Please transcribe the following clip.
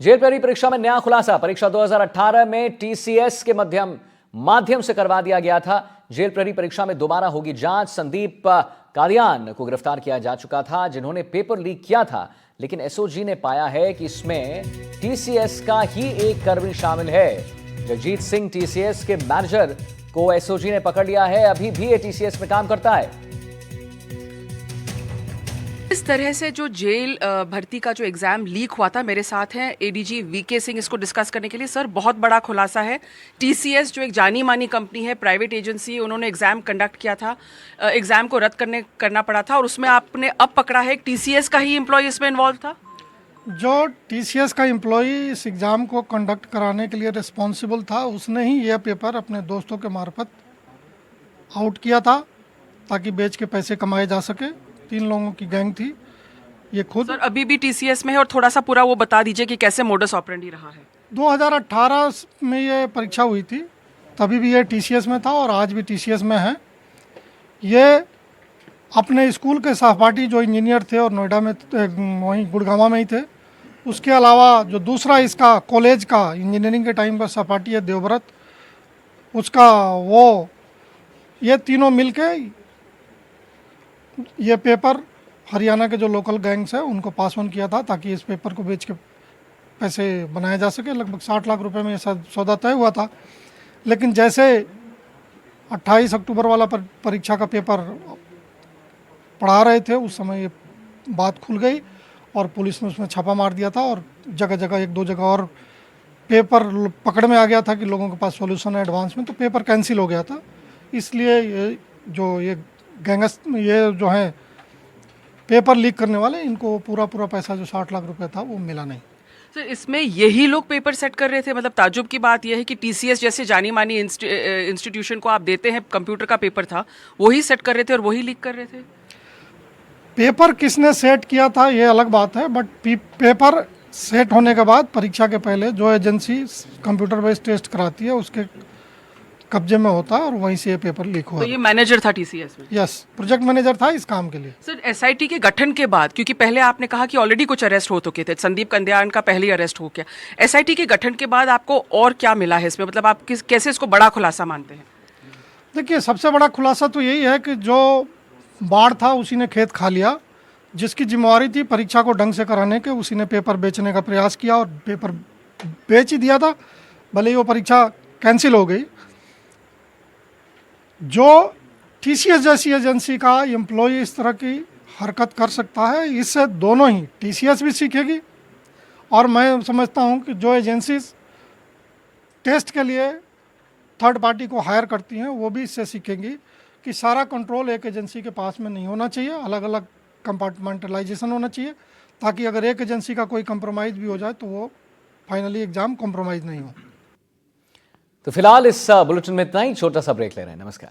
Jail प्रहरी परीक्षा में नया खुलासा। परीक्षा 2018 में टीसीएस के माध्यम से करवा दिया गया था। जेल प्रहरी परीक्षा में दोबारा होगी जांच। संदीप कादियान को गिरफ्तार किया जा चुका था, जिन्होंने पेपर लीक किया था, लेकिन एसओजी ने पाया है कि इसमें टीसीएस का ही एक कर्मी शामिल है। जगजीत सिंह टीसीएस के मैनेजर को एसओजी ने पकड़ लिया है, अभी भी ये टीसीएस में काम करता है। इस तरह से जो जेल भर्ती का जो एग्जाम लीक हुआ था, मेरे साथ हैं एडीजी वीके सिंह इसको डिस्कस करने के लिए। सर, बहुत बड़ा खुलासा है। टीसीएस जो एक जानी मानी कंपनी है, प्राइवेट एजेंसी, उन्होंने एग्जाम कंडक्ट किया था, एग्जाम को रद्द करना पड़ा था, और उसमें आपने अब पकड़ा है टीसीएस का ही एम्प्लॉय इसमें इन्वॉल्व था। जो टीसीएस का एम्प्लॉय इस एग्ज़ाम को कंडक्ट कराने के लिए रिस्पॉन्सिबल था, उसने ही यह पेपर अपने दोस्तों के मार्फत आउट किया था ताकि बेच के पैसे कमाए जा सके। 3 लोगों की गैंग थी ये खुद। सर, अभी भी टीसीएस में है, और थोड़ा सा पूरा वो बता दीजिए कि कैसे मोडस ऑपरेंडी रहा है। 2018 में ये परीक्षा हुई थी, तभी भी ये टीसीएस में था और आज भी टीसीएस में है। ये अपने स्कूल के सहपाठी जो इंजीनियर थे और नोएडा में वहीं गुड़गांव में ही थे, उसके अलावा जो दूसरा इसका कॉलेज का इंजीनियरिंग के टाइम का सहपाठी है देवव्रत, उसका ये तीनों मिलके ये पेपर हरियाणा के जो लोकल गैंग्स है उनको पास ऑन किया था ताकि इस पेपर को बेच के पैसे बनाया जा सके। लगभग 60 लाख रुपए में ये सौदा तय हुआ था। लेकिन जैसे 28 अक्टूबर वाला परीक्षा का पेपर पढ़ा रहे थे, उस समय ये बात खुल गई और पुलिस ने उसमें छापा मार दिया था और जगह जगह 1-2 जगह और पेपर पकड़ में आ गया था कि लोगों के पास सॉल्यूशन है एडवांस में, तो पेपर कैंसिल हो गया था। इसलिए ये गैंगस ये जो है पेपर लीक करने वाले, इनको पूरा पैसा जो 60 लाख रुपए था वो मिला नहीं। सर, इसमें यही लोग पेपर सेट कर रहे थे? मतलब ताज्जुब की बात यह है कि टीसीएस जैसे जानी मानी इंस्टीट्यूशन को आप देते हैं, कंप्यूटर का पेपर था, वही सेट कर रहे थे और वही लीक कर रहे थे। पेपर किसने सेट किया था ये अलग बात है, बट पेपर सेट होने के बाद परीक्षा के पहले जो एजेंसी कंप्यूटर बेस्ड टेस्ट कराती है उसके कब्जे में होता है और वहीं से ये पेपर लीक हुआ। तो ये मैनेजर था टीसीएस में? यस, प्रोजेक्ट मैनेजर था इस काम के लिए। सर, एसआईटी के गठन के बाद, क्योंकि पहले आपने कहा कि ऑलरेडी कुछ अरेस्ट हो चुके थे, संदीप कादियान का पहले ही अरेस्ट हो गया, एसआईटी के गठन के बाद आपको और क्या मिला है इसमें? मतलब आप कैसे इसको बड़ा खुलासा मानते हैं? देखिए, सबसे बड़ा खुलासा तो यही है कि जो बाढ़ था उसी ने खेत खा लिया। जिसकी जिम्मेवारी थी परीक्षा को ढंग से कराने के, उसी ने पेपर बेचने का प्रयास किया और पेपर बेच ही दिया था, भले ही वो परीक्षा कैंसिल हो गई। जो टीसीएस जैसी एजेंसी का एम्प्लॉय इस तरह की हरकत कर सकता है, इससे दोनों ही टीसीएस भी सीखेगी और मैं समझता हूं कि जो एजेंसीज टेस्ट के लिए थर्ड पार्टी को हायर करती हैं वो भी इससे सीखेंगी कि सारा कंट्रोल एक एजेंसी के पास में नहीं होना चाहिए, अलग अलग कंपार्टमेंटलाइजेशन होना चाहिए, ताकि अगर एक एजेंसी का कोई कंप्रोमाइज़ भी हो जाए तो वो फाइनली एग्ज़ाम कंप्रोमाइज़ नहीं हो। तो फिलहाल इस बुलेटिन में इतना ही। छोटा सा ब्रेक ले रहे हैं। नमस्कार।